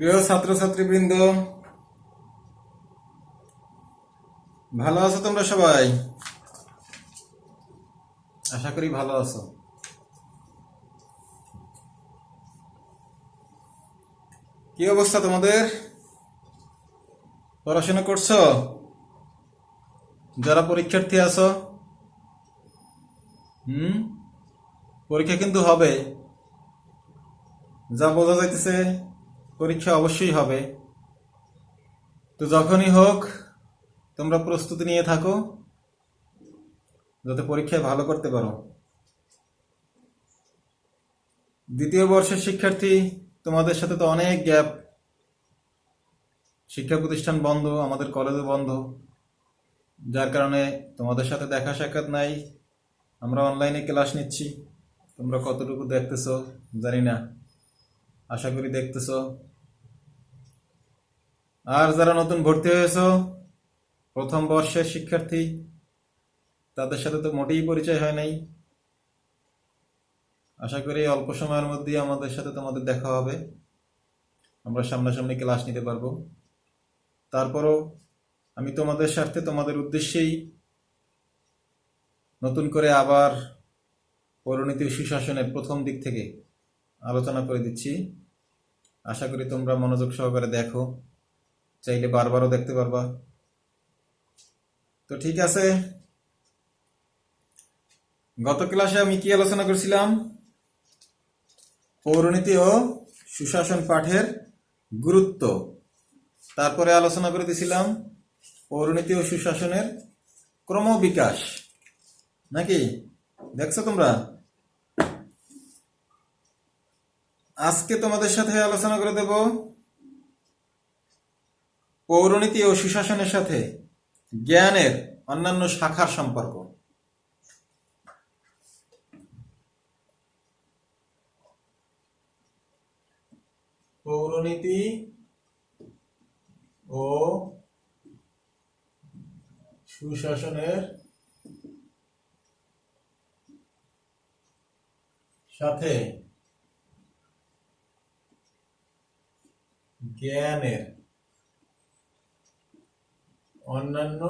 প্রিয় ছাত্রছাত্রীবৃন্দ, ভালো আছো তোমরা সবাই? আশা করি ভালো আছো। কি অবস্থা তোমাদের? পড়াশোনা করছো? যারা পরীক্ষার্থী আছো, পরীক্ষা কিন্তু হবে, যা বোঝা যাইতেছে পরীক্ষা অবশ্যই হবে। তো যখনই হোক তোমরা প্রস্তুতি নিয়ে থাকো যাতে পরীক্ষায় ভালো করতে পারো। দ্বিতীয় বর্ষের শিক্ষার্থী, তোমাদের সাথে তো অনেক গ্যাপ, শিক্ষা প্রতিষ্ঠান বন্ধ, আমাদের কলেজও বন্ধ, যার কারণে তোমাদের সাথে দেখা সাক্ষাৎ নাই। আমরা অনলাইনে ক্লাস নিচ্ছি, তোমরা কতটুকু দেখতেছো জানি না, আশা করি দেখতেছো। আর যারা নতুন ভর্তি হয়েছো, প্রথম বর্ষের শিক্ষার্থী, তাদের সাথে তো মোটেই পরিচয় হয় নাই। আশা করি অল্প সময়ের মধ্যেই আমাদের সাথে তোমাদের দেখা হবে, আমরা সামনাসামনি ক্লাস নিতে পারবো। তারপরও আমি তোমাদের স্বার্থে, তোমাদের উদ্দেশ্যেই নতুন করে আবার পৌরনীতি ও সুশাসনের প্রথম দিক থেকে আলোচনা করে দিচ্ছি। আশা করি তোমরা মনোযোগ সহকারে দেখো, চাইলে বারবারও দেখতে পারবা। তো ঠিক আছে, গত ক্লাসে আমি কি আলোচনা করছিলাম? পৌরনীতি ও সুশাসন পাঠের গুরুত্ব। তারপরে আলোচনা করে দিয়েছিলাম পৌরনীতি ও সুশাসনের ক্রমবিকাশ, নাকি দেখছো তোমরা? আজকে তোমাদের সাথে আলোচনা করে দেব পৌরনীতি ও সুশাসনের সাথে জ্ঞানের অন্যান্য শাখার সম্পর্ক। পৌরনীতি ও সুশাসনের সাথে জ্ঞানের অন্যান্য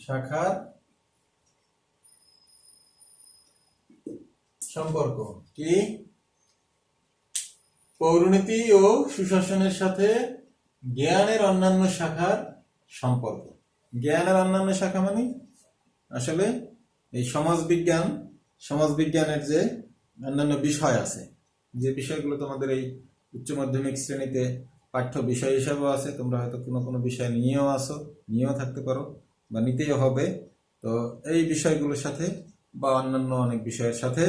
শাখার সম্পর্ক। কি? পৌরনীতি ও সুশাসনের সাথে জ্ঞানের অন্যান্য শাখার সম্পর্ক। জ্ঞানের অন্যান্য শাখা মানে আসলে এই সমাজবিজ্ঞানের যে অন্যান্য বিষয় আছে, যে বিষয়গুলো তোমাদের এই উচ্চ মাধ্যমিক শ্রেণীতে পাঠ্য বিষয় হিসাবেও আছে, তোমরা হয়তো কোনো কোনো বিষয় নিয়েও থাকতে পারো বা নিতেই হবে। তো এই বিষয়গুলোর সাথে বা অন্যান্য অনেক বিষয়ের সাথে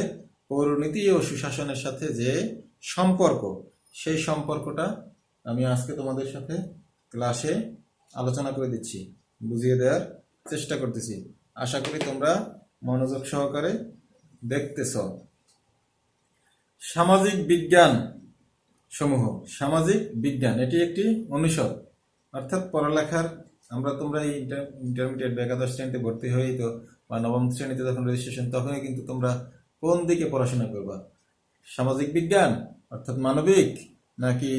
পৌরনীতি ও সুশাসনের সাথে যে সম্পর্ক, সেই সম্পর্কটা আমি আজকে তোমাদের সাথে ক্লাসে আলোচনা করে দিচ্ছি, বুঝিয়ে দেওয়ার চেষ্টা করতেছি। আশা করি তোমরা মনোযোগ সহকারে দেখতেছ। সামাজিক বিজ্ঞান সমূহ, সামাজিক বিজ্ঞান এটি একটি অনুষদ, অর্থাৎ পড়ালেখার তোমরা ইন্টারমিডিয়েট বা একাদশ শ্রেণীতে ভর্তি হয়েই তো, বা নবম শ্রেণীতে যখন রেজিস্ট্রেশন, তখনই কিন্তু তোমরা কোন দিকে পড়াশোনা করবা? সামাজিক বিজ্ঞান অর্থাৎ মানবিক, নাকি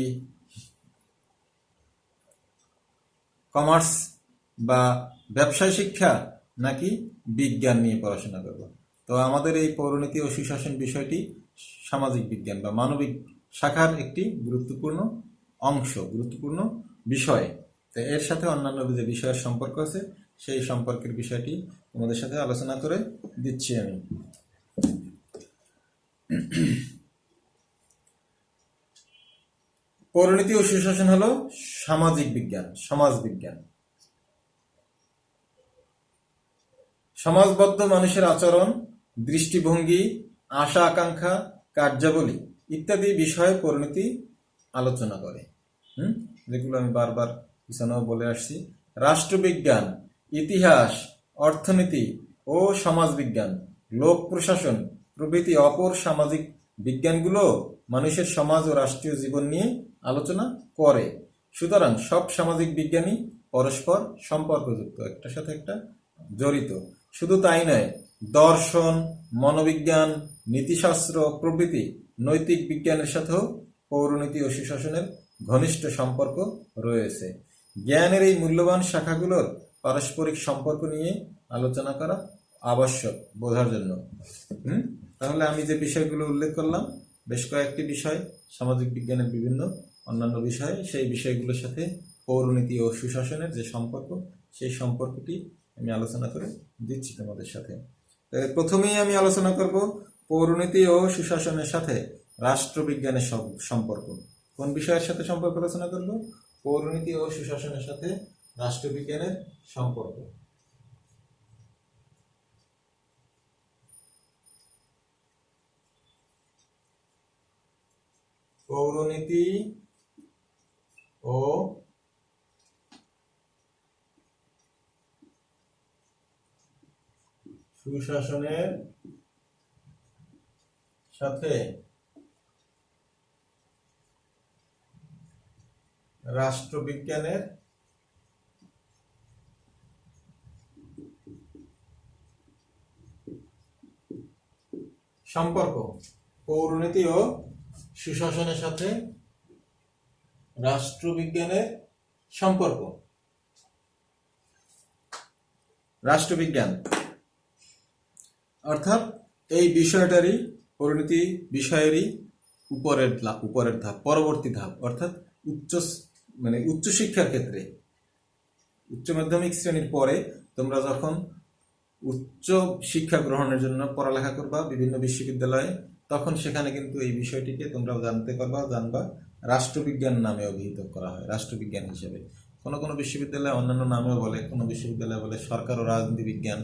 কমার্স বা ব্যবসায় শিক্ষা, নাকি বিজ্ঞান নিয়ে পড়াশোনা করবো? তো আমাদের এই পৌরনীতি ও সুশাসন বিষয়টি সামাজিক বিজ্ঞান বা মানবিক শাখার একটি গুরুত্বপূর্ণ অংশ, গুরুত্বপূর্ণ বিষয়। তো এর সাথে অন্যান্য যে বিষয়ের সম্পর্ক আছে, সেই সম্পর্কের বিষয়টি তোমাদের সাথে আলোচনা করে দিচ্ছি আমি। পৌরনীতি ও সুশাসন হলো সামাজিক বিজ্ঞান, সমাজ বিজ্ঞান। সমাজবদ্ধ মানুষের আচরণ, দৃষ্টিভঙ্গি, আশা আকাঙ্ক্ষা, কার্যাবলী ইত্যাদি বিষয়ে পরিণতি আলোচনা করে, যেগুলো আমি বারবার পিছনেও বলে আসছি। রাষ্ট্রবিজ্ঞান, ইতিহাস, অর্থনীতি ও সমাজবিজ্ঞান, লোক প্রশাসন প্রভৃতি অপর সামাজিক বিজ্ঞানগুলো মানুষের সমাজ ও রাষ্ট্রীয় জীবন নিয়ে আলোচনা করে। সুতরাং সব সামাজিক বিজ্ঞানই পরস্পর সম্পর্কযুক্ত, একটার সাথে একটা জড়িত। শুধু তাই নয়, দর্শন, মনোবিজ্ঞান, নীতিশাস্ত্র প্রভৃতি নৈতিক বিজ্ঞানের সাথেও পৌরনীতি ও সুশাসনের ঘনিষ্ঠ সম্পর্ক রয়েছে। জ্ঞানের এই মূল্যবান শাখাগুলোর পারস্পরিক সম্পর্ক নিয়ে আলোচনা করা আবশ্যক বোঝার জন্য। তাহলে আমি যে বিষয়গুলো উল্লেখ করলাম, বেশ কয়েকটি বিষয়, সামাজিক বিজ্ঞানের বিভিন্ন অন্যান্য বিষয়, সেই বিষয়গুলোর সাথে পৌরনীতি ও সুশাসনের যে সম্পর্ক, সেই সম্পর্কটি আমি আলোচনা করে দিচ্ছি তোমাদের সাথে। প্রথমেই আমি আলোচনা করব পৌরনীতি ও সুশাসনের সাথে রাষ্ট্রবিজ্ঞানের সম্পর্ক। কোন বিষয়ের সাথে সম্পর্ক আলোচনা করব? পৌরনীতি ও সুশাসনের সাথে রাষ্ট্রবিজ্ঞানের সম্পর্ক। পৌরনীতি ও সুশাসনের সাথে রাষ্ট্রবিজ্ঞানের সম্পর্ক। পৌরনীতি ও সুশাসনের সাথে রাষ্ট্রবিজ্ঞানের সম্পর্ক। রাষ্ট্রবিজ্ঞান অর্থাৎ এই বিষয়টারই, পরিণতি বিষয়েরই উপরের ধাপ, পরবর্তী ধাপ, অর্থাৎ উচ্চশিক্ষার ক্ষেত্রে উচ্চ মাধ্যমিক শ্রেণীর পরে তোমরা যখন উচ্চ শিক্ষা গ্রহণের জন্য পড়ালেখা করবা বিভিন্ন বিশ্ববিদ্যালয়ে, তখন সেখানে কিন্তু এই বিষয়টিকে তোমরা জানবা রাষ্ট্রবিজ্ঞান নামে অভিহিত করা হয়, রাষ্ট্রবিজ্ঞান হিসেবে। কোনো কোনো বিশ্ববিদ্যালয়ে অন্যান্য নামেও বলে, কোনো বিশ্ববিদ্যালয়ে বলে সরকার ও রাজনীতি বিজ্ঞান,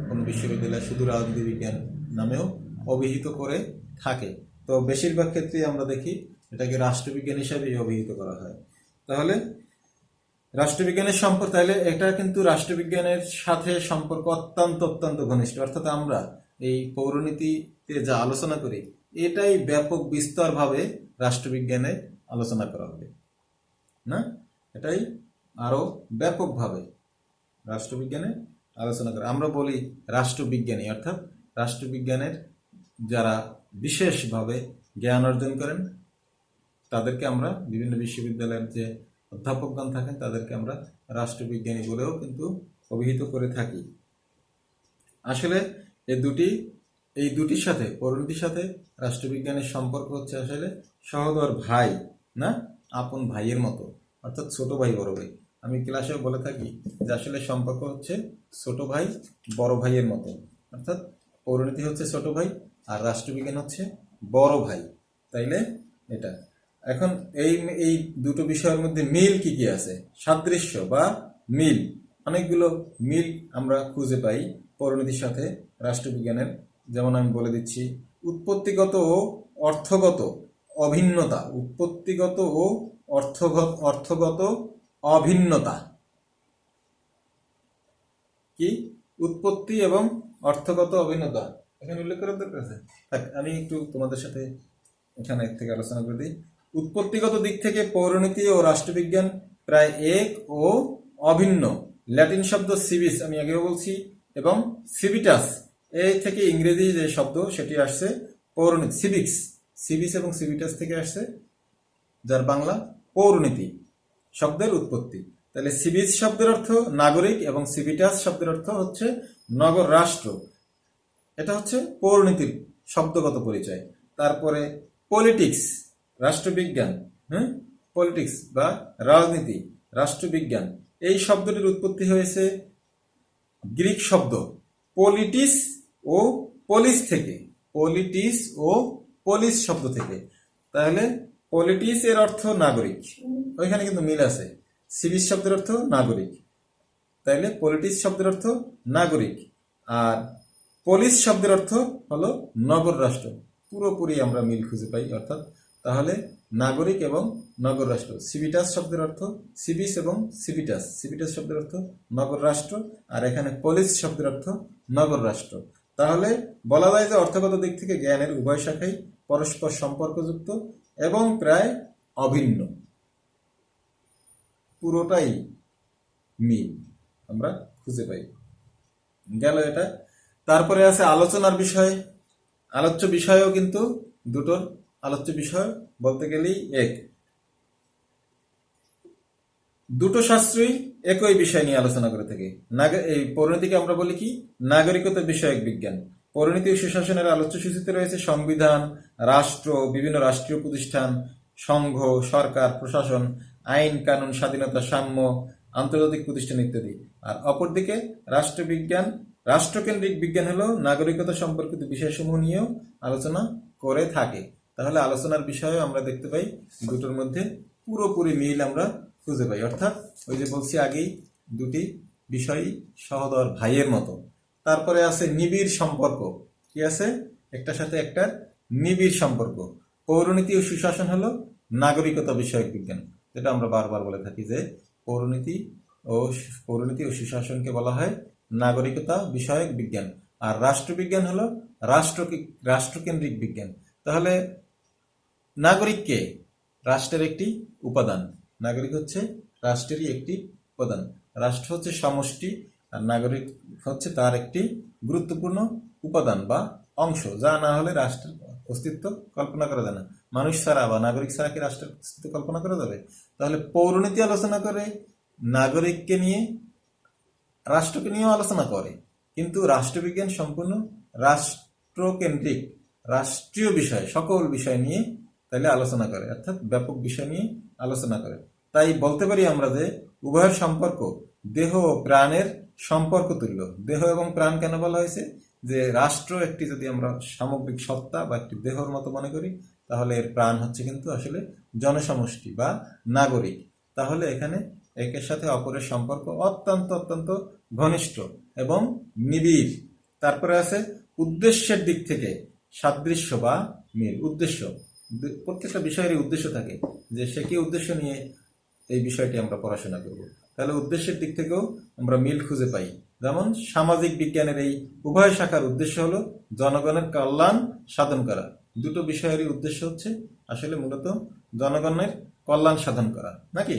কোনো বিশ্ববিদ্যালয়ে শুধু রাজনীতি বিজ্ঞান নামেও অভিহিত করে থাকে। তো বেশিরভাগ ক্ষেত্রেই আমরা দেখি এটাকে রাষ্ট্রবিজ্ঞান হিসেবেই অভিহিত করা হয়। তাহলে রাষ্ট্রবিজ্ঞানের সম্পর্ক, তাহলে এটা কিন্তু রাষ্ট্রবিজ্ঞানের সাথে সম্পর্ক অত্যন্ত অত্যন্ত ঘনিষ্ঠ। অর্থাৎ আমরা এই পৌরনীতিতে যা আলোচনা করি, এটাই ব্যাপক বিস্তরভাবে রাষ্ট্রবিজ্ঞানে আলোচনা করা হবে না, এটাই আরো ব্যাপকভাবে রাষ্ট্রবিজ্ঞানে আলোচনা করা। আমরা বলি রাষ্ট্রবিজ্ঞানী, অর্থাৎ রাষ্ট্রবিজ্ঞানের যারা বিশেষভাবে জ্ঞান অর্জন করেন তাদেরকে আমরা, বিভিন্ন বিশ্ববিদ্যালয়ের যে অধ্যাপকগণ থাকেন তাদেরকে আমরা রাষ্ট্রবিজ্ঞানী বলেও কিন্তু অভিহিত করে থাকি। আসলে এই দুটির সাথে, পৌরনীতির সাথে রাষ্ট্রবিজ্ঞানের সম্পর্ক হচ্ছে আসলে সহোদর ভাই, না আপন ভাইয়ের মতো, অর্থাৎ ছোট ভাই বড় ভাই। আমি ক্লাসেও বলে থাকি যে আসলে সম্পর্ক হচ্ছে ছোট ভাই বড় ভাইয়ের মতো, অর্থাৎ পৌরনীতি হচ্ছে ছোট ভাই আর রাষ্ট্রবিজ্ঞান হচ্ছে বড় ভাই। তাইলে এটা এখন এই দুটো বিষয়ের মধ্যে মিল কি কি আছে, সাদৃশ্য বা মিল, অনেকগুলো মিল আমরা খুঁজে পাই পৌরনীতির সাথে রাষ্ট্রবিজ্ঞানের। যেমন আমি বলে দিচ্ছি, উৎপত্তিগত ও অর্থগত অভিন্নতা, উৎপত্তিগত ও অর্থগত অভিন্নতা কি? উৎপত্তি এবং অর্থগত অভিন্নতা এখানে উল্লেখ করার দরকার আছে। আমি একটু তোমাদের সাথে এখানে থেকে আলোচনা করে দিই। উৎপত্তিগত দিক থেকে পৌরনীতি ও রাষ্ট্রবিজ্ঞান প্রায় এক ও অভিন্ন। ল্যাটিন শব্দ সিভিস আমি আগেও বলছি, এবং সিভিটাস এই থেকে ইংরেজি যে শব্দ সেটি আসছে পৌরনীতি, সিভিস এবং সিভিটাস থেকে আসছে, যার বাংলা পৌরনীতি শব্দের উৎপত্তি। তাহলে সিভিস শব্দের অর্থ নাগরিক এবং সিভিটাস শব্দের অর্থ হচ্ছে নগর রাষ্ট্র। এটা হচ্ছে পৌরনীতির শব্দগত পরিচয়। তারপরে পলিটিক্স, রাষ্ট্রবিজ্ঞান, পলিটিক্স বা রাজনীতি, রাষ্ট্রবিজ্ঞান, এই শব্দটির উৎপত্তি হয়েছে গ্রিক শব্দ পলিটিস ও পলিস থেকে, পলিটিস ও পলিস শব্দ থেকে। তাহলে পলিটিস এর অর্থ নাগরিক, ওইখানে কিন্তু মিল আছে। সিভিস শব্দের অর্থ নাগরিক, তাইলে পলিটিস শব্দের অর্থ নাগরিক, আর পলিস শব্দের অর্থ হলো নগর রাষ্ট্র। পুরোপুরি আমরা মিল খুঁজে পাই। অর্থাৎ তাহলে নাগরিক এবং নগর রাষ্ট্র। সিভিটাস শব্দের অর্থ সিভিস এবং সিভিটাস, সিভিটাস শব্দের অর্থ নগর রাষ্ট্র, আর এখানে পলিস শব্দের অর্থ নগর রাষ্ট্র। তাহলে বলা যায় যে অর্থগত দিক থেকে জ্ঞানের উভয় শাখাই পরস্পর সম্পর্কযুক্ত এবং প্রায় অভিন্ন, পুরোটাই মিল আমরা খুঁজে পাই। গেল এটা। তারপরে আছে আলোচনার বিষয়। আলোচ্য বিষয়ও কিন্তু দুটোর আলোচ্য বিষয় বলতে গেলেই এক। দুটো শাস্ত্রই একই বিষয় নিয়ে আলোচনা করে থাকে। এই পরিণতিকে আমরা বলি কি, নাগরিকতা বিষয়ক বিজ্ঞান। পরিণতি ও সুশাসনের আলোচ্য সূচিতে রয়েছে সংবিধান, রাষ্ট্র, বিভিন্ন রাষ্ট্রীয় প্রতিষ্ঠান, সংঘ, সরকার, প্রশাসন, আইন কানুন, স্বাধীনতা, সাম্য, আন্তর্জাতিক প্রতিষ্ঠান ইত্যাদি। আর অপরদিকে রাষ্ট্রবিজ্ঞান, রাষ্ট্রকেন্দ্রিক বিজ্ঞান হলো নাগরিকতা সম্পর্কিত বিষয়সমূহ নিয়েও আলোচনা করে থাকে। তাহলে আলোচনার বিষয়ে আমরা দেখতে পাই দুটোর মধ্যে পুরোপুরি মিল আমরা খুঁজে পাই। অর্থাৎ ওই যে বলছি আগেই, দুটি বিষয়ই সহোদর ভাইয়ের মতো। তারপরে আছে নিবিড় সম্পর্ক। কি আছে? একটার সাথে একটার নিবিড় সম্পর্ক। পৌরনীতি ও সুশাসন হলো নাগরিকতা বিষয়ক বিজ্ঞান, যেটা আমরা বারবার বলে থাকি যে পৌরনীতি ও পৌরনীতি ও সুশাসনকে বলা হয় নাগরিকতা বিষয়ক বিজ্ঞান। আর রাষ্ট্রবিজ্ঞান হলো রাষ্ট্রকেন্দ্রিক বিজ্ঞান। তাহলে নাগরিককে রাষ্ট্রের একটি উপাদান। নাগরিক হচ্ছে রাষ্ট্রেরই একটি উপাদান। রাষ্ট্র হচ্ছে সমষ্টি, আর নাগরিক হচ্ছে তার একটি গুরুত্বপূর্ণ উপাদান বা অংশ, যা না হলে রাষ্ট্রের অস্তিত্ব কল্পনা করা যায় না। মানুষ ছাড়া বা নাগরিক ছাড়া কি রাষ্ট্রের অস্তিত্ব কল্পনা করা যাবে? তাহলে পৌরনীতি আলোচনা করে নাগরিককে নিয়ে, রাষ্ট্রকে নিয়েও আলোচনা করে, কিন্তু রাষ্ট্রবিজ্ঞান সম্পূর্ণ রাষ্ট্রকেন্দ্রিক, রাষ্ট্রীয় বিষয়, সকল বিষয় নিয়ে তাহলে আলোচনা করে, অর্থাৎ ব্যাপক বিষয় নিয়ে আলোচনা করে। তাই বলতে পারি আমরা যে উভয়ের সম্পর্ক দেহ ও প্রাণের সম্পর্ক তুল্য। দেহ এবং প্রাণ কেন বলা হয়েছে? যে রাষ্ট্র একটি যদি আমরা সামগ্রিক সত্তা বা একটি দেহর মতো মনে করি, তাহলে এর প্রাণ হচ্ছে কিন্তু আসলে জনসমষ্টি বা নাগরিক। তাহলে এখানে একের সাথে অপরের সম্পর্ক অত্যন্ত অত্যন্ত ঘনিষ্ঠ এবং নিবিড়। তারপরে আছে উদ্দেশ্যের দিক থেকে সাদৃশ্য বা মিল। উদ্দেশ্য, প্রত্যেকটা বিষয়েরই উদ্দেশ্য থাকে, যে সে কি উদ্দেশ্য নিয়ে এই বিষয়টি আমরা পড়াশোনা করব। তাহলে উদ্দেশ্যের দিক থেকেও আমরা মিল খুঁজে পাই। যেমন সামাজিক বিজ্ঞানের এই উভয় শাখার উদ্দেশ্য হলো জনগণের কল্যাণ সাধন করা। দুটো বিষয়েরই উদ্দেশ্য হচ্ছে আসলে মূলত জনগণের কল্যাণ সাধন করা, নাকি?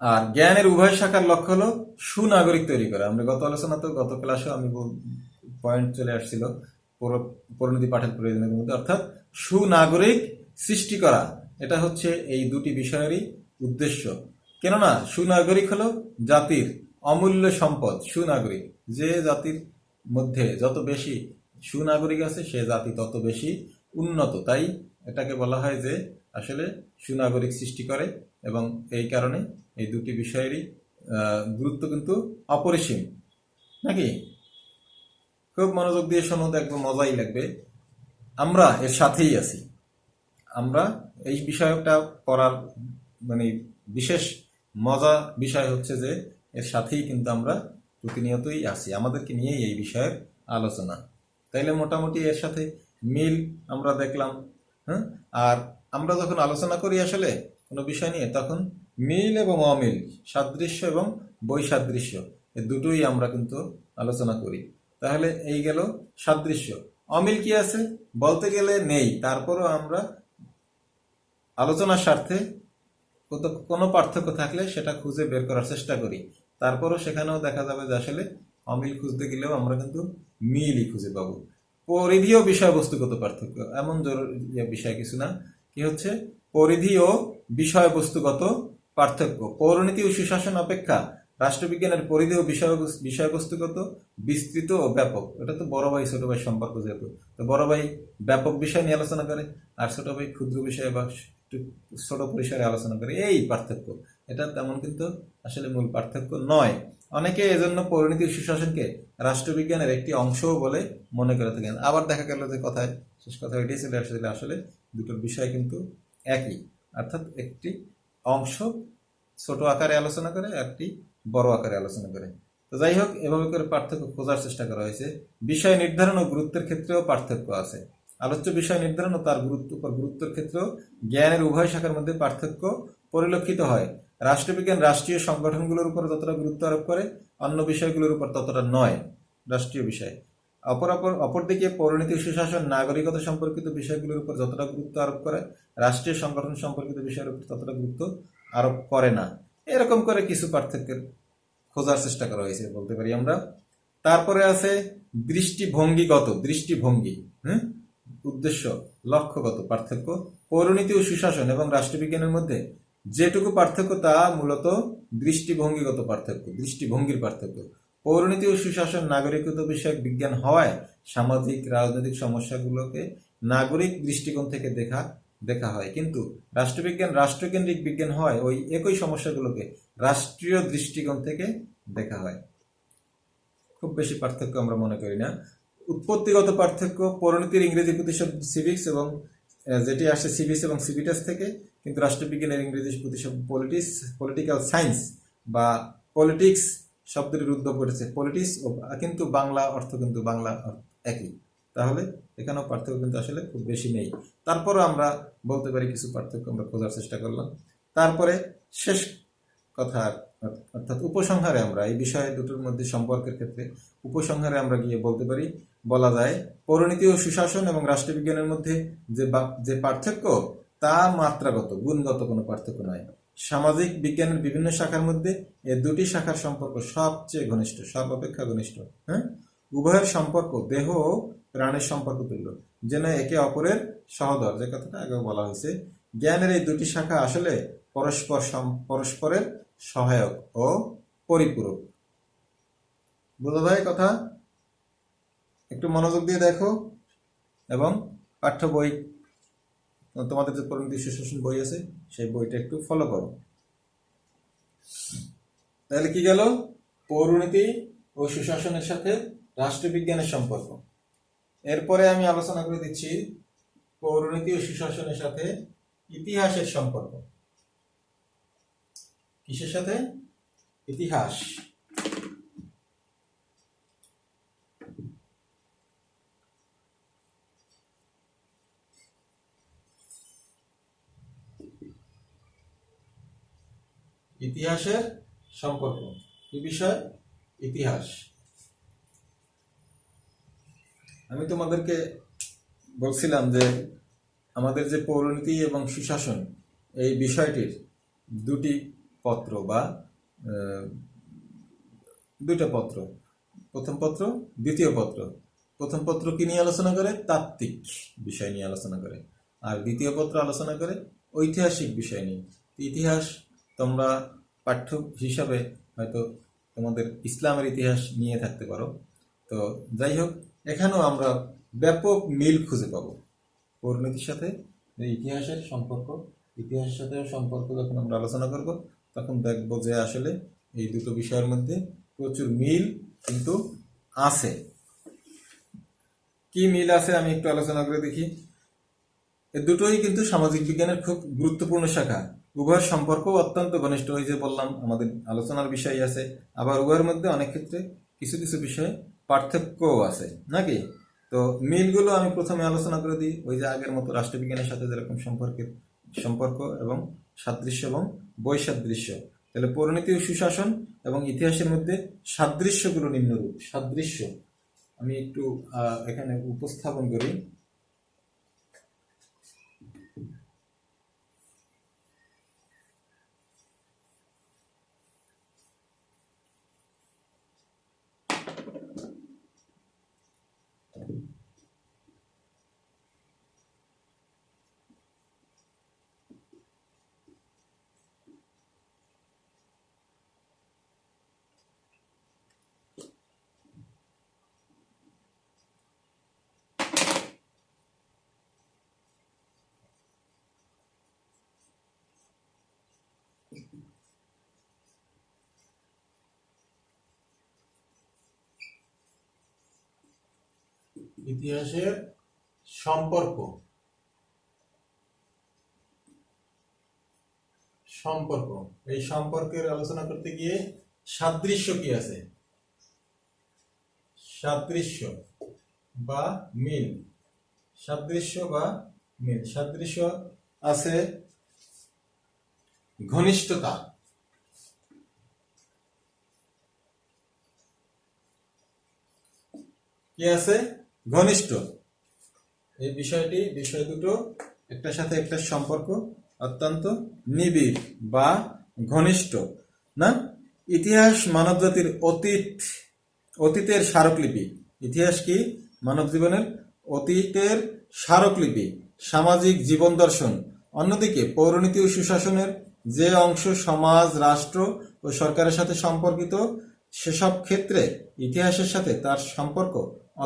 আর জ্ঞানের উভয় শাখার লক্ষ্য হলো সুনাগরিক তৈরি করা। আমরা গত ক্লাসেও আমি পয়েন্ট চলে আসছিল পরিণতি পাঠের প্রয়োজনের মধ্যে, অর্থাৎ সুনাগরিক সৃষ্টি করা। এটা হচ্ছে এই দুটি বিষয়েরই উদ্দেশ্য। কেননা সুনাগরিক হলো জাতির অমূল্য সম্পদ। সুনাগরিক, যে জাতির মধ্যে যত বেশি সুনাগরিক আছে সে জাতি তত বেশি উন্নত। তাই এটাকে বলা হয় যে আসলে সুনাগরিক সৃষ্টি করে, এবং এই কারণে এই দুটি বিষয়েরই গুরুত্ব কিন্তু অপরিসীম, নাকি? খুব মনোযোগ দিয়ে শোনো, দেখবো মজাই লাগবে। আমরা এর সাথেই আছি। আমরা এই বিষয়টা পড়ার মানে বিশেষ মজা বিষয় হচ্ছে যে এর সাথেই কিন্তু আমরা প্রতিনিয়তই আছি, আমাদেরকে নিয়েই এই বিষয়ের আলোচনা। তাইলে মোটামুটি এর সাথে মিল আমরা দেখলাম। হ্যাঁ, আর আমরা যখন আলোচনা করি আসলে কোনো বিষয় নিয়ে, তখন মিল এবং অমিল, সাদৃশ্য এবং বৈসাদৃশ্য, এই দুটোই আমরা কিন্তু আলোচনা করি। তাহলে এই গেল সাদৃশ্য। অমিল কি আছে বলতে গেলে নেই, তারপরও আমরা আলোচনার স্বার্থে কোনো পার্থক্য থাকলে সেটা খুঁজে বের করার চেষ্টা করি। তারপরও সেখানেও দেখা যাবে যে আসলে অমিল খুঁজতে গেলেও আমরা কিন্তু মিলই খুঁজে পাবো। পরিধি ও বিষয়বস্তুগত পার্থক্য এমন জরুরি বিষয় কিছু না। কি হচ্ছে পরিধি ও বিষয়বস্তুগত পার্থক্য? পৌরনীতি ও সুশাসন অপেক্ষা রাষ্ট্রবিজ্ঞানের পরিধি ও বিষয়বস্তুগত বিস্তৃত ও ব্যাপক। এটা তো বড় ভাই ছোট ভাই সম্পর্ক, যেহেতু তো বড় ভাই ব্যাপক বিষয় নিয়ে আলোচনা করে, আর ছোট ভাই ক্ষুদ্র বিষয় বা ছোট পরিসরে আলোচনা করে, এই পার্থক্য। এটা তেমন কিন্তু আসলে মূল পার্থক্য নয়। অনেকে এজন্য পরিণতি সুশাসনকে রাষ্ট্রবিজ্ঞানের একটি অংশও বলে মনে করে থাকেন। আবার দেখা গেল যে কথায় শেষ কথা এটাই চলে আসলে আসলে দুটোর বিষয় কিন্তু একই, অর্থাৎ একটি অংশ ছোট আকারে আলোচনা করে, একটি বড় আকারে আলোচনা করে। তো যাই হোক, এভাবে করে পার্থক্য খোঁজার চেষ্টা করা হয়েছে। বিষয় নির্ধারণ ও গুরুত্বের ক্ষেত্রেও পার্থক্য আছে। আলোচ্য বিষয় নির্ধারণ ও তার গুরুত্বের ক্ষেত্রেও জ্ঞানের উভয় শাখার মধ্যে পার্থক্য পরিলক্ষিত হয়। রাষ্ট্রবিজ্ঞান রাষ্ট্রীয় সংগঠনগুলোর উপর যতটা গুরুত্ব আরোপ করে, অন্য বিষয়গুলোর উপর ততটা নয়। রাষ্ট্রীয় বিষয় অপরদিকে পৌরনীতি সুশাসন নাগরিকতা সম্পর্কিত বিষয়গুলোর উপর যতটা গুরুত্ব আরোপ করে, রাষ্ট্রীয় সংগঠন সম্পর্কিত বিষয়ের উপর ততটা গুরুত্ব আরোপ করে না। এরকম করে কিছু পার্থক্যের খোঁজার চেষ্টা করা হয়েছে বলতে পারি আমরা। তারপরে আছে দৃষ্টিভঙ্গিগত, দৃষ্টিভঙ্গি, উদ্দেশ্য, লক্ষ্যগত পার্থক্য। পৌরনীতি ও সুশাসন এবং রাষ্ট্রবিজ্ঞানের মধ্যে যেটুকু পার্থক্য তা মূলত দৃষ্টিভঙ্গিগত পার্থক্য, দৃষ্টিভঙ্গির পার্থক্য। পৌরনীতি ও সুশাসন নাগরিকত্ব বিষয়ক বিজ্ঞান হওয়ায় সামাজিক রাজনৈতিক সমস্যাগুলোকে নাগরিক দৃষ্টিকোণ থেকে দেখা হয়, কিন্তু রাষ্ট্রবিজ্ঞান রাষ্ট্রকেন্দ্রিক বিজ্ঞান হওয়ায় ওই একই সমস্যাগুলোকে রাষ্ট্রীয় দৃষ্টিকোণ থেকে দেখা হয়। খুব বেশি পার্থক্য আমরা মনে করি না। উৎপত্তিগত পার্থক্য, পৌরনীতির ইংরেজি প্রতিশব্দ সিভিক্স এবং যেটি আসে সিভিক্স এবং সিভিটাস থেকে, কিন্তু রাষ্ট্রবিজ্ঞানের ইংরেজি প্রতিশব্দ পলিটিক্যাল সায়েন্স বা পলিটিক্স শব্দের উদ্ভব করেছে পলিটিক্স, কিন্তু বাংলা অর্থ কিন্তু বাংলা একই। তাহলে এখানেও পার্থক্য কিন্তু আসলে খুব বেশি নেই। তারপরও আমরা বলতে পারি কিছু পার্থক্য আমরা খোঁজার চেষ্টা করলাম। তারপরে শেষ কথা অর্থাৎ উপসংহারে আমরা এই বিষয় দুটোর মধ্যে সম্পর্কের ক্ষেত্রে উপসংহারে আমরা গিয়ে বলা যায় পৌরনীতি ও সুশাসন এবং রাষ্ট্রবিজ্ঞানের মধ্যে যে পার্থক্য তা মাত্রাগত, গুণগত কোনো পার্থক্য নয়। সামাজিক বিজ্ঞানের বিভিন্ন শাখার মধ্যে এই দুটি শাখার সম্পর্ক সবচেয়ে ঘনিষ্ঠ, সর্বাপেক্ষা ঘনিষ্ঠ। উভয়ের সম্পর্ক দেহ ও প্রাণের সম্পর্ক তুল্য, যেন একে অপরের সহোদর, যে কথাটা আগে বলা হয়েছে। জ্ঞানের এই দুটি শাখা আসলে পরস্পরের সহায়ক ও পরিপূরক। বোঝা যায় কথা? একটু মনোযোগ দিয়ে দেখো এবং পাঠ্য বই, তোমাদের যে পরিণতি সুশাসন বই আছে সেই বইটা একটু ফলো করো। তাহলে কি গেল? পৌরনীতি ও সুশাসনের সাথে রাষ্ট্রবিজ্ঞানের সম্পর্ক। এরপরে আমি আলোচনা করে দিচ্ছি পৌরনীতি ও সুশাসনের সাথে ইতিহাসের সম্পর্ক। কিসের সাথে? ইতিহাস। ইতিহাসের সম্পর্ক। কি বিষয়? ইতিহাস। আমি তোমাদেরকে বলছিলাম যে আমাদের যে পৌরনীতি এবং সুশাসন এই বিষয়টির দুটি পত্র বা দুইটা পত্র, প্রথম পত্র, দ্বিতীয় পত্র। প্রথম পত্র কি নিয়ে আলোচনা করে? তাত্ত্বিক বিষয় নিয়ে আলোচনা করে। আর দ্বিতীয় পত্র আলোচনা করে ঐতিহাসিক বিষয় নিয়ে। ইতিহাস তোমরা পাঠ্য হিসাবে হয়তো তোমাদের ইসলামের ইতিহাস নিয়ে থাকতে পারো। তো যাই হোক, এখানেও আমরা ব্যাপক মিল খুঁজে পাবো পৌরনীতির সাথে ইতিহাসের সম্পর্ক। ইতিহাসের সাথে সম্পর্ক যখন আমরা আলোচনা করব তখন দেখবো যে আসলে এই দুটো বিষয়ের মধ্যে প্রচুর মিল কিন্তু আছে। কি মিল আছে আমি একটু আলোচনা করে দেখি। এই দুটোই কিন্তু সামাজিক বিজ্ঞানের খুব গুরুত্বপূর্ণ শাখা। উভয়ের সম্পর্ক অত্যন্ত ঘনিষ্ঠ। ওই যে বললাম আমাদের আলোচনার বিষয় আছে, আবার উভয়ের মধ্যে অনেক ক্ষেত্রে কিছু কিছু বিষয়ে পার্থক্যও আছে, নাকি? তো মিলগুলো আমি প্রথমে আলোচনা করে দিই। ওই যে আগের মতো রাষ্ট্রবিজ্ঞানের সাথে যেরকম সম্পর্ক এবং সাদৃশ্য এবং বৈসাদৃশ্য। তাহলে পৌরনীতি ও সুশাসন এবং ইতিহাসের মধ্যে সাদৃশ্যগুলো নিম্নরূপ। সাদৃশ্য আমি একটু এখানে উপস্থাপন করি। ইতিহাসের সম্পর্ক এই সম্পর্কের আলোচনা করতে গিয়ে সাদৃশ্য কি আছে? সাদৃশ্য বা মিল। সাদৃশ্য আছে ঘনিষ্ঠতা। কি আছে? ঘনিষ্ঠ। এই বিষয় দুটো একটার সাথে একটা সম্পর্ক অত্যন্ত নিবিড় বা ঘনিষ্ঠ, না? ইতিহাস মানবজাতির অতীত অতীতের স্মারকলিপি। ইতিহাস কি? মানব জীবনের অতীতের স্মারকলিপি, সামাজিক জীবন দর্শন। অন্যদিকে পৌরনীতি ও সুশাসনের যে অংশ সমাজ, রাষ্ট্র ও সরকারের সাথে সম্পর্কিত, সেসব ক্ষেত্রে ইতিহাসের সাথে তার সম্পর্ক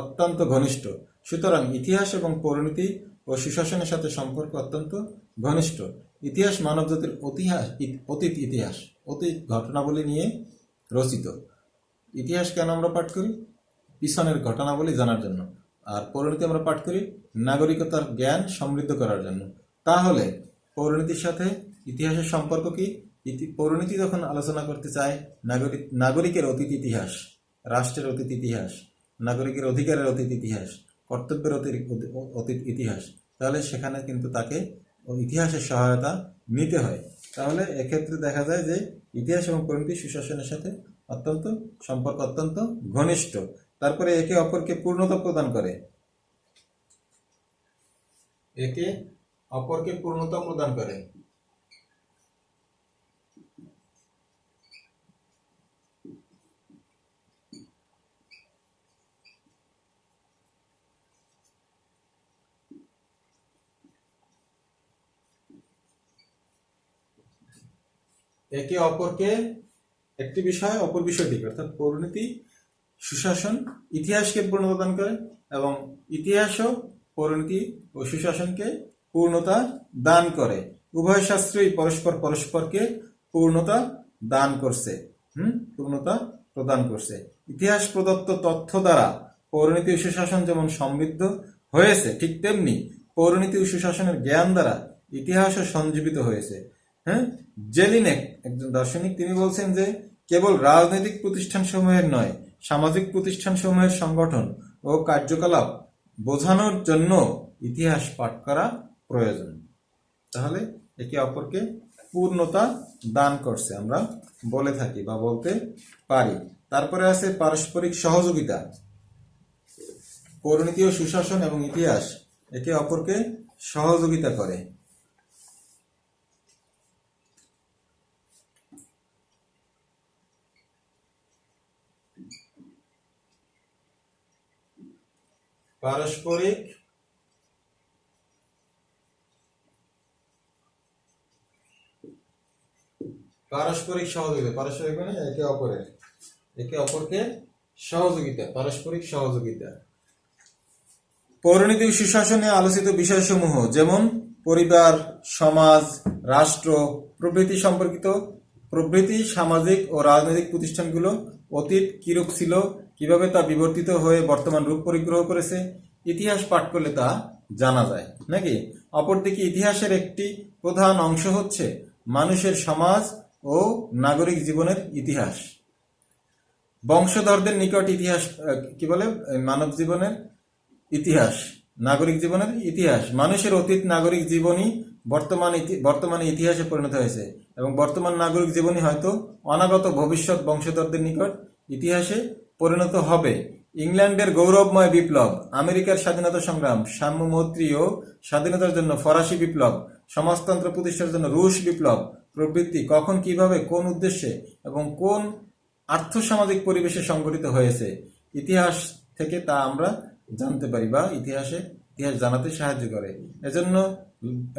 অত্যন্ত ঘনিষ্ঠ। সুতরাং ইতিহাস এবং পৌরনীতি ও সুশাসনের সাথে সম্পর্ক অত্যন্ত ঘনিষ্ঠ। ইতিহাস মানবজাতির অতীত ঘটনাবলী নিয়ে রচিত। ইতিহাস কেন আমরা পাঠ করি? পিছনের ঘটনাবলী জানার জন্য। আর পৌরনীতি আমরা পাঠ করি নাগরিকতার জ্ঞান সমৃদ্ধ করার জন্য। তাহলে পৌরনীতির সাথে ইতিহাসের সম্পর্ক কি? পৌরনীতি যখন আলোচনা করতে চায় নাগরিকের অতীত ইতিহাস, রাষ্ট্রের অতীত ইতিহাস, নাগরিকের অধিকারের অতীত ইতিহাস, কর্তব্যের অতীত ইতিহাস, তাহলে সেখানে কিন্তু তাকে ইতিহাসের সহায়তা নিতে হয়। তাহলে এক্ষেত্রে দেখা যায় যে ইতিহাস এবং পৌরনীতি সুশাসনের সাথে সম্পর্ক অত্যন্ত ঘনিষ্ঠ। তারপরে একে অপরকে পূর্ণতা প্রদান করে। একে অপরকে পূর্ণতা প্রদান করে। একে অপরকে একটি বিষয় অপর বিষয়টিকে, অর্থাৎ পৌরনীতি সুশাসন ইতিহাসকে পূর্ণতা দান করে এবং ইতিহাসও পৌরনীতি ও সুশাসনকে পূর্ণতা দান করে। উভয় শাস্ত্রই পরস্পরকে পূর্ণতা দান করছে, পূর্ণতা প্রদান করছে। ইতিহাস প্রদত্ত তথ্য দ্বারা পৌরনীতি ও সুশাসন যেমন সমৃদ্ধ হয়েছে, ঠিক তেমনি পৌরনীতি ও সুশাসনের জ্ঞান দ্বারা ইতিহাসও সঞ্জীবিত হয়েছে। জেলিনেক, একজন দার্শনিক, তিনি বলছেন যে কেবল রাজনৈতিক প্রতিষ্ঠানসমূহের নয়, সামাজিক প্রতিষ্ঠানসমূহের সংগঠন ও কার্যকলাপ বোঝানোর জন্য ইতিহাস পাঠ করা প্রয়োজন। তাহলে একে অপরকে পূর্ণতা দান করছে আমরা বলে থাকি বা বলতে পারি। তারপরে আছে পারস্পরিক সহযোগিতা। পৌরনীতি ও সুশাসন এবং ইতিহাস একে অপরকে সহযোগিতা করে। পারস্পরিক সহযোগিতা, পারস্পরিক মানে একে অপরকে সহযোগিতা, পারস্পরিক সহযোগিতা। পৌরনীতি ও সুশাসনে আলোচিত বিষয়সমূহ যেমন পরিবার, সমাজ, রাষ্ট্র প্রভৃতি সামাজিক ও রাজনৈতিক প্রতিষ্ঠানগুলো অতীত কিরূপ ছিল, কিভাবে তা বিবর্তিত হয়ে বর্তমান রূপ পরিগ্রহ করেছে, ইতিহাস পাঠ করলে তা জানা যায় নাকি। অপরদিকে ইতিহাসের একটি প্রধান অংশ হচ্ছে মানুষের সমাজ ও নাগরিক জীবনের ইতিহাস। বংশধরদের নিকট ইতিহাস কি বলে? মানব জীবনের ইতিহাস, নাগরিক জীবনের ইতিহাস। মানুষের অতীত নাগরিক জীবনই বর্তমানে ইতিহাসে পরিণত হয়েছে এবং বর্তমান নাগরিক জীবনই হয়তো অনাগত ভবিষ্যৎ বংশধরদের নিকট ইতিহাসে পরিণত হবে। ইংল্যান্ডের গৌরবময় বিপ্লব, আমেরিকার স্বাধীনতা সংগ্রাম, সার্বভৌমত্বীয় স্বাধীনতার জন্য ফরাসি বিপ্লব, সমাজতন্ত্র প্রতিষ্ঠার জন্য রুশ বিপ্লব প্রভৃতি কখন, কিভাবে, কোন উদ্দেশ্যে এবং কোন আর্থসামাজিক পরিবেশে সংঘটিত হয়েছে, ইতিহাস থেকে তা আমরা জানতে পারি বা ইতিহাস জানাতে সাহায্য করে। এজন্য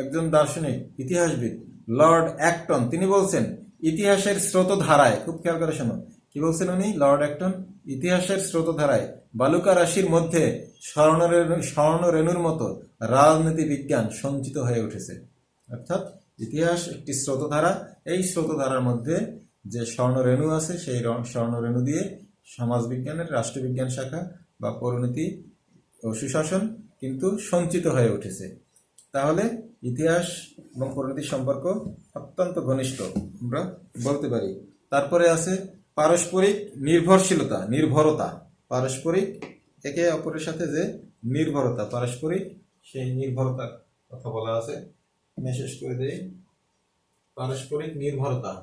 একজন দার্শনিক ইতিহাসবিদ লর্ড অ্যাক্টন তিনি বলছেন ইতিহাসের স্রোতধারায়, খুব খেয়াল করে শোনো, কি বলছেন উনি? লর্ড অ্যাক্টন ইতিহাসের স্রোতধারায় বালুকা রাশির মধ্যে স্বর্ণরেণুর মতো রাজনীতি বিজ্ঞান সঞ্চিত হয়ে উঠেছে। অর্থাৎ ইতিহাস একটি স্রোতধারা, এই স্রোতধারার মধ্যে যে স্বর্ণরেণু আছে সেই স্বর্ণরেণু দিয়ে সমাজবিজ্ঞানের রাষ্ট্রবিজ্ঞান শাখা বা পরিণতি ও সুশাসন কিন্তু সঞ্চিত হয়ে উঠেছে। তাহলে ইতিহাস এবং পরিণতির সম্পর্ক অত্যন্ত ঘনিষ্ঠ আমরা বলতে পারি। তারপরে আছে পারস্পরিক নির্ভরতা, পারস্পরিক একে অপরের সাথে যে নির্ভরতা, পারস্পরিক সেই নির্ভরতার কথা বলা আছে। মেসেজ করে দেই, পারস্পরিক নির্ভরতা।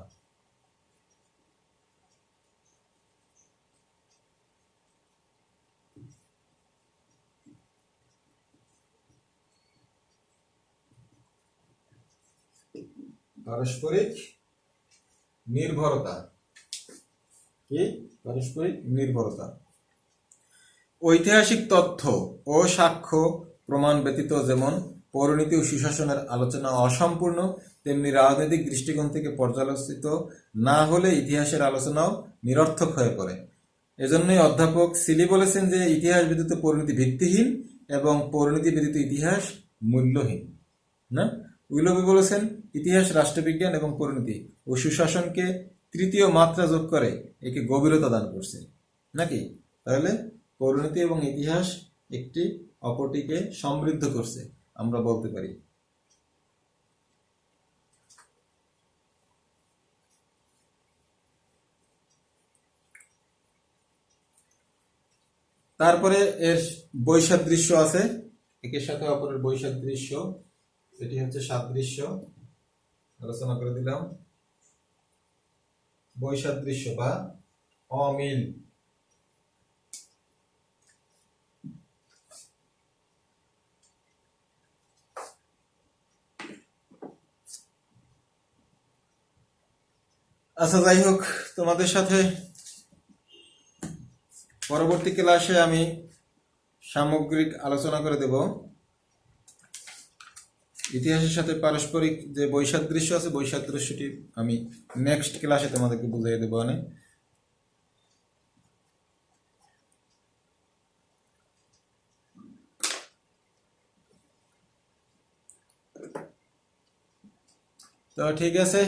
পারস্পরিক নির্ভরতা কি? পারস্পরিক নির্ভরতা। ঐতিহাসিক তথ্য ও সাক্ষ্য প্রমাণ ব্যতীত যেমন পৌরনীতি ও সুশাসনের আলোচনা অসম্পূর্ণ, তেমনি রাজনৈতিক দৃষ্টিকোণ থেকে পর্যালোচিত না হলে ইতিহাসের আলোচনাও নিরর্থক হয়ে পড়ে। এজন্যই অধ্যাপক সিলি বলেছেন যে ইতিহাস ব্যতীত পরিণতি ভিত্তিহীন এবং পরিণতি ব্যতীত ইতিহাস মূল্যহীন। না, উইলবি বলেছেন ইতিহাস রাষ্ট্রবিজ্ঞান এবং পরিণতি ও সুশাসনকে তৃতীয় মাত্রা যোগ করে একে গভীরতা দান করছে। নাকি? তাহলে পরিণতি এবং ইতিহাস একটি অপরটিকে সমৃদ্ধ করছে, আমরা বলতে পারি। তারপরে এর বৈসাদৃশ্য আছে, একের সাথে অপরের বৈসাদৃশ্য, সেটি হচ্ছে সাদৃশ্য, আলোচনা করে দিলাম। বৈসাদৃশ্য বা অমিল। আচ্ছা, যাই হোক, তোমাদের সাথে পরবর্তী ক্লাসে আমি সামগ্রিক আলোচনা করে দেব ইতিহাসের সাথে পারস্পরিক যে বৈসাদৃশ্য আছে, বৈসাদৃশ্যটি আমি নেক্সট ক্লাসে তোমাদেরকে বুঝিয়ে দেবো। তো ঠিক আছে,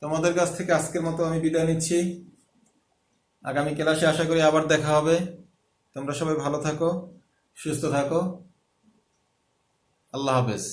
তোমাদের কাছ থেকে আজকের মতো আমি বিদায় নিচ্ছি। আগামী ক্লাসে আশা করি আবার দেখা হবে। তোমরা সবাই ভালো থাকো, সুস্থ থাকো। আল্লাহ হাফেজ।